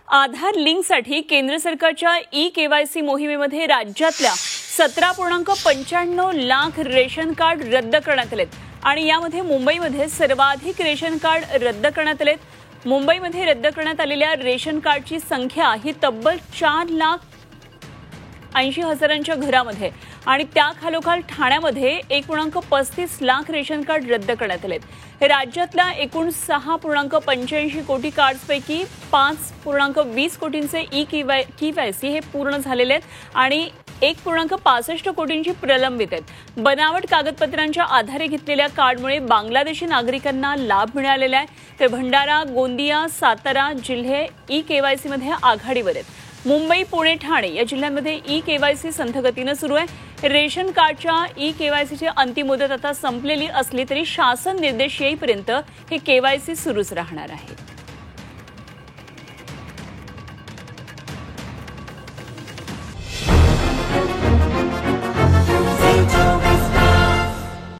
आधार लिंकसाठी केंद्र सरकारच्या ई-केवायसी मोहिमेमध्ये राज्यातल्या 17.95 लाख रेशन कार्ड रद्द करण्यात आलेत आणि यामध्ये मुंबईमध्ये सर्वाधिक रेशन कार्ड रद्द करण्यात आलेत। मुंबईमध्ये रद्द करण्यात आलेल्या रेशन कार्डची संख्या ही तब्बल 4,80,000च्या घरामध्ये आणि त्याखालोखाल ठाण्यामध्ये 1.35 लाख रेशन कार्ड रद्द करण्यात आलेत। राज्यातल्या एकूण 6.85 कोटी कार्ड्सपैकी 5.20 कोटींचे ई-केवायसी हे पूर्ण झालेले आहेत आणि 1.65 कोटींची प्रलंबित आहेत। बनावट कागदपत्रांच्या आधारे घेतलेल्या कार्डमुळे बांगलादेशी नागरिकांना लाभ मिळालेला आहे। तर भंडारा, गोंदिया, सातारा जिल्हे ई-केवायसी मध्ये आघाडीवर आहेत। मुंबई, पुणे, ठाणे या जिल्ह्यांमध्ये ई-केवायसी संथगतीने सुरू आहे। रेशन कार्डच्या ई-केवायसीची अंतिम मुदत आता संपलेली असली तरी शासन निर्देश येईपर्यंत हे केवायसी सुरूच राहणार आहे।